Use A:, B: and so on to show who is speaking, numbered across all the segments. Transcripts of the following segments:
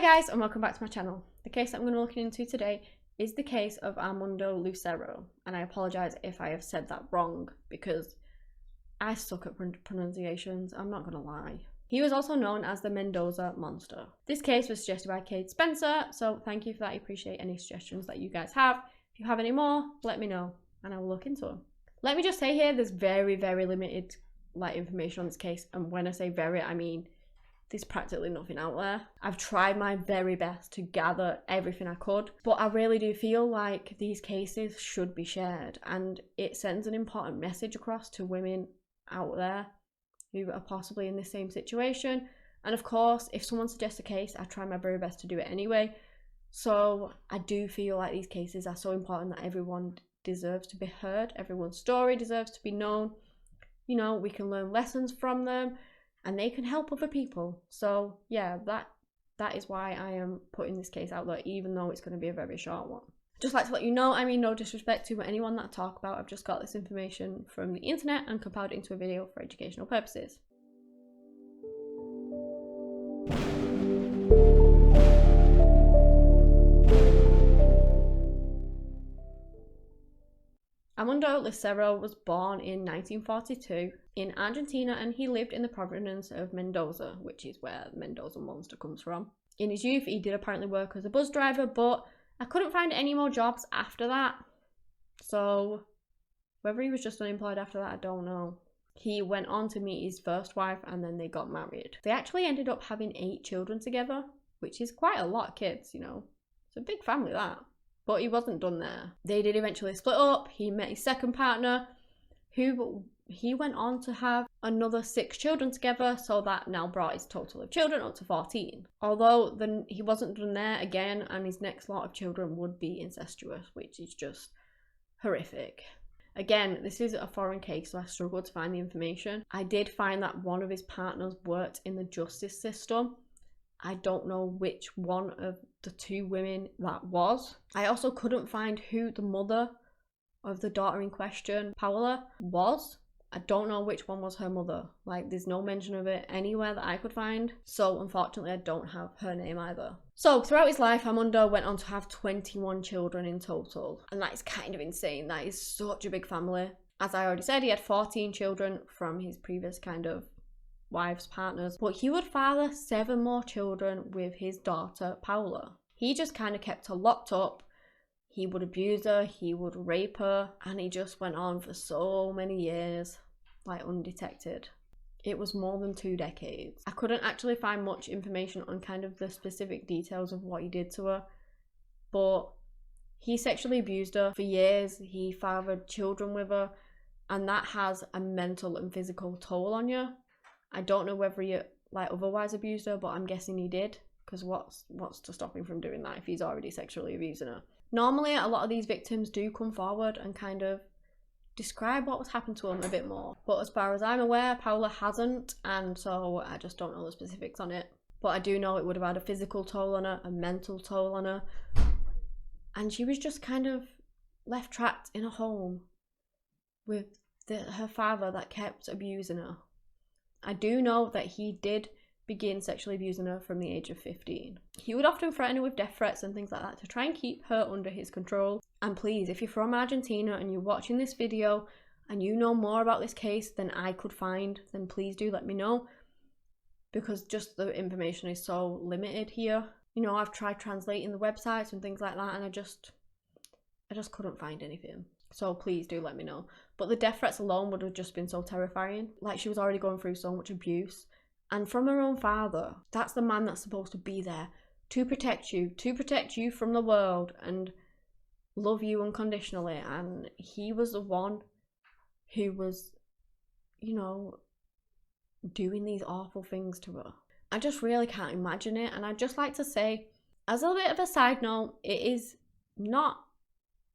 A: Hi guys, and welcome back to my channel. The case that I'm going to be looking into today is the case of Armando Lucero, and I apologise if I have said that wrong because I suck at pronunciations, I'm not going to lie. He was also known as the Mendoza Monster. This case was suggested by Kate Spencer, so thank you for that. I appreciate any suggestions that you guys have. If you have any more, let me know and I will look into them. Let me just say here, there's very limited information on this case, and when I say very, I mean there's practically nothing out there. I've tried my very best to gather everything I could, but I really do feel like these cases should be shared, and it sends an important message across to women out there who are possibly in the same situation. And of course, if someone suggests a case, I try my very best to do it anyway. So I do feel like these cases are so important that everyone deserves to be heard. Everyone's story deserves to be known. You know, we can learn lessons from them, and they can help other people. So yeah, that is why I am putting this case out there, even though it's going to be a very short one. Just like to let you know, I mean no disrespect to anyone that I talk about. I've just got this information from the internet and compiled it into a video for educational purposes. Armando Lucero was born in 1942 in Argentina, and he lived in the province of Mendoza, which is where the Mendoza Monster comes from. In his youth, he did apparently work as a bus driver, but I couldn't find any more jobs after that. So whether he was just unemployed after that, I don't know. He went on to meet his first wife, and then they got married. They actually ended up having 8 children together, which is quite a lot of kids, you know. It's a big family, that. But he wasn't done there. They did eventually split up. He met his second partner, who he went on to have another 6 children together, so that now brought his total of children up to 14. Although then he wasn't done there again, and his next lot of children would be incestuous, which is just horrific. Again, this is a foreign case, so I struggled to find the information. I did find that one of his partners worked in the justice system. I don't know which one of the 2 women that was. I also couldn't find who the mother of the daughter in question, Paola, was. I don't know which one was her mother. Like, there's no mention of it anywhere that I could find. So unfortunately, I don't have her name either. So throughout his life, Armando went on to have 21 children in total. And that is kind of insane. That is such a big family. As I already said, he had 14 children from his previous kind of wives, partners, but he would father 7 more children with his daughter Paola. He just kind of kept her locked up. He would abuse her, he would rape her, and he just went on for so many years, like undetected. It was more than 2 decades. I couldn't actually find much information on kind of the specific details of what he did to her, but he sexually abused her for years. He fathered children with her, and that has a mental and physical toll on you. I don't know whether he otherwise abused her, but I'm guessing he did, because what's to stop him from doing that if he's already sexually abusing her? Normally, a lot of these victims do come forward and kind of describe what was happened to them a bit more. But as far as I'm aware, Paola hasn't, and so I just don't know the specifics on it. But I do know it would have had a physical toll on her, a mental toll on her, and she was just kind of left trapped in a home with her father that kept abusing her. I do know that he did begin sexually abusing her from the age of 15. He would often threaten her with death threats and things like that to try and keep her under his control. And please, if you're from Argentina and you're watching this video and you know more about this case than I could find, then please do let me know, because just the information is so limited here. You know, I've tried translating the websites and things like that, and I just couldn't find anything. So please do let me know. But the death threats alone would have just been so terrifying. Like, she was already going through so much abuse. And from her own father. That's the man that's supposed to be there to protect you from the world and love you unconditionally. And he was the one who was, you know, doing these awful things to her. I just really can't imagine it. And I'd just like to say, as a bit of a side note, it is not,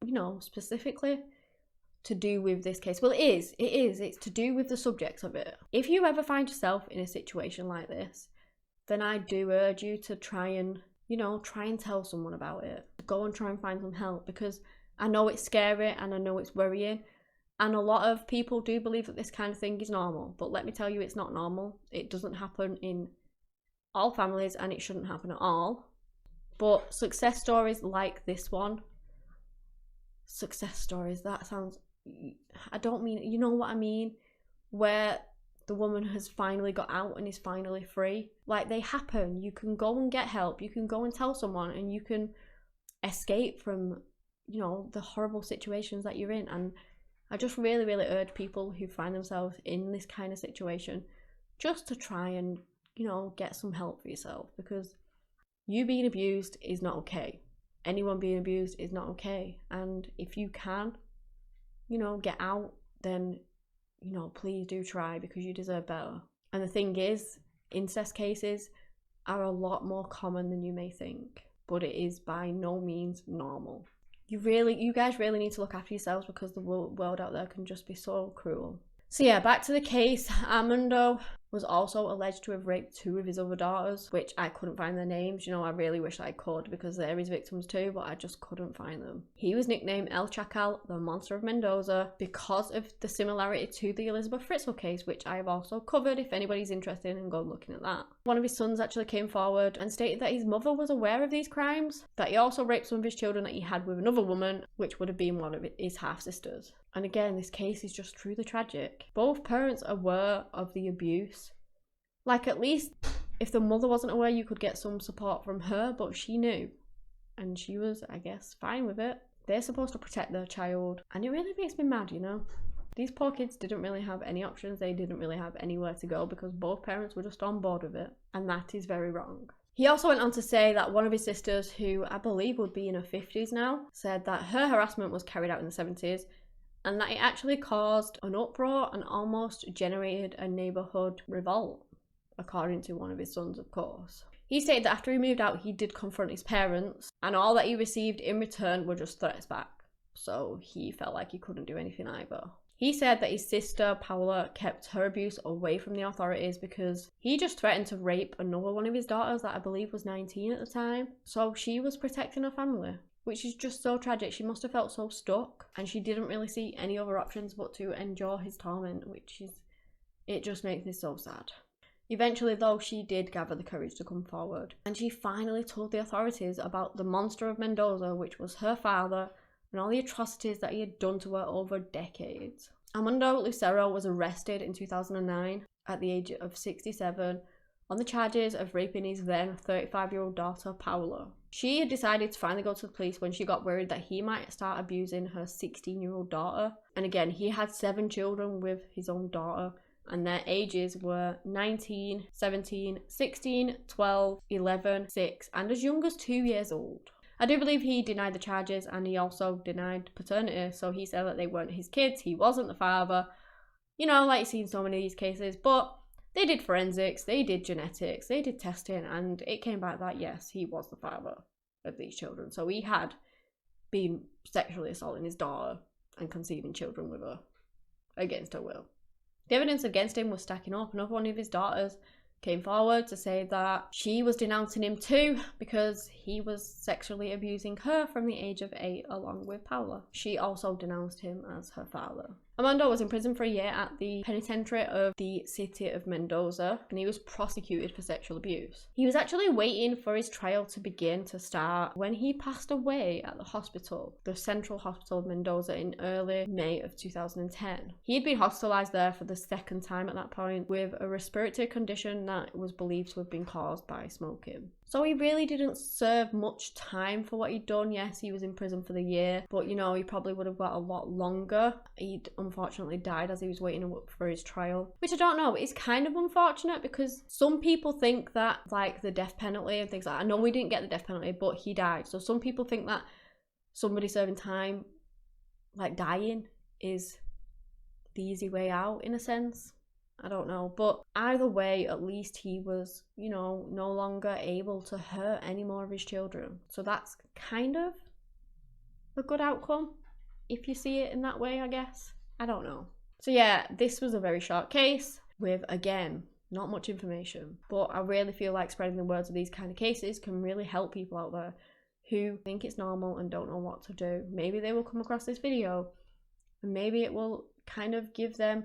A: you know, specifically to do with this case. Well, it's to do with the subject of it. If you ever find yourself in a situation like this, then I do urge you to try and tell someone about it. Go and try and find some help, because I know it's scary and I know it's worrying, and a lot of people do believe that this kind of thing is normal, but let me tell you, it's not normal. It doesn't happen in all families, and it shouldn't happen at all. But success stories like this one, success stories, that sounds, I don't mean, you know what I mean, where the woman has finally got out and is finally free. Like, they happen. You can go and get help. You can go and tell someone, and you can escape from, you know, the horrible situations that you're in. And I just really, really urge people who find themselves in this kind of situation just to try and, you know, get some help for yourself, because you being abused is not okay. Anyone being abused is not okay. And if you can, you know, get out, then, you know, please do try, because you deserve better. And the thing is, incest cases are a lot more common than you may think, but it is by no means normal. You guys really need to look after yourselves, because the world out there can just be so cruel. So yeah, back to the case. Armando was also alleged to have raped 2 of his other daughters, which I couldn't find their names. You know, I really wish I could, because they're his victims too, but I just couldn't find them. He was nicknamed El Chacal, the Monster of Mendoza, because of the similarity to the Elizabeth Fritzl case, which I have also covered if anybody's interested in going looking at that. One of his sons actually came forward and stated that his mother was aware of these crimes, that he also raped some of his children that he had with another woman, which would have been one of his half-sisters. And again, this case is just truly tragic. Both parents are aware of the abuse. Like, at least if the mother wasn't aware, you could get some support from her, but she knew. And she was, I guess, fine with it. They're supposed to protect their child. And it really makes me mad, you know? These poor kids didn't really have any options. They didn't really have anywhere to go, because both parents were just on board with it. And that is very wrong. He also went on to say that one of his sisters, who I believe would be in her 50s now, said that her harassment was carried out in the 70s, and that it actually caused an uproar and almost generated a neighbourhood revolt, according to one of his sons, of course. He stated that after he moved out, he did confront his parents, and all that he received in return were just threats back. So he felt like he couldn't do anything either. He said that his sister, Paula, kept her abuse away from the authorities because he just threatened to rape another one of his daughters that I believe was 19 at the time. So she was protecting her family, which is just so tragic. She must have felt so stuck, and she didn't really see any other options but to endure his torment, which is, it just makes me so sad. Eventually, though, she did gather the courage to come forward, and she finally told the authorities about the Monster of Mendoza, which was her father, and all the atrocities that he had done to her over decades. Armando Lucero was arrested in 2009 at the age of 67 on the charges of raping his then 35-year-old daughter, Paula. She had decided to finally go to the police when she got worried that he might start abusing her 16-year-old daughter. And again, he had 7 children with his own daughter, and their ages were 19, 17, 16, 12, 11, 6, and as young as 2 years old. I do believe he denied the charges, and he also denied paternity, so he said that they weren't his kids, he wasn't the father. You know, like you see in so many of these cases, but they did forensics, they did genetics, they did testing, and it came back that yes, he was the father of these children. So he had been sexually assaulting his daughter and conceiving children with her against her will. The evidence against him was stacking up. Another one of his daughters came forward to say that she was denouncing him too because he was sexually abusing her from the age of 8 along with Paula. She also denounced him as her father. Armando was in prison for a year at the penitentiary of the city of Mendoza, and he was prosecuted for sexual abuse. He was actually waiting for his trial to begin to start when he passed away at the hospital, the Central Hospital of Mendoza, in early May of 2010. He had been hospitalized there for the second time at that point with a respiratory condition that was believed to have been caused by smoking. So he really didn't serve much time for what he'd done. Yes, he was in prison for the year, but you know, he probably would have got a lot longer. He'd unfortunately died as he was waiting for his trial, which I don't know, it's kind of unfortunate because some people think that like the death penalty and things like that, I know we didn't get the death penalty, but he died. So some people think that somebody serving time, like dying, is the easy way out in a sense. I don't know, but either way, at least he was, you know, no longer able to hurt any more of his children. So that's kind of a good outcome, if you see it in that way, I guess. I don't know. So yeah, this was a very short case with, again, not much information. But I really feel like spreading the words of these kind of cases can really help people out there who think it's normal and don't know what to do. Maybe they will come across this video and maybe it will kind of give them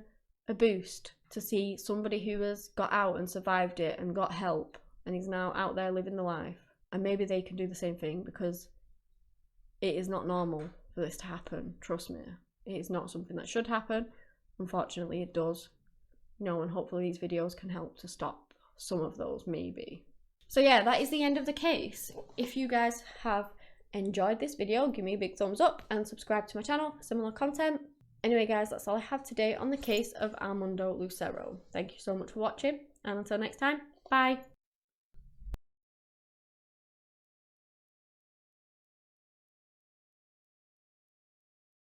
A: a boost to see somebody who has got out and survived it and got help and is now out there living the life. and maybe they can do the same thing, because it is not normal for this to happen. Trust me, it is not something that should happen. Unfortunately, it does. You know, and hopefully these videos can help to stop some of those, maybe. So yeah, that is the end of the case. If you guys have enjoyed this video, give me a big thumbs up and subscribe to my channel for similar content. Anyway guys, that's all I have today on the case of Armando Lucero. Thank you so much for watching, and until next time, bye!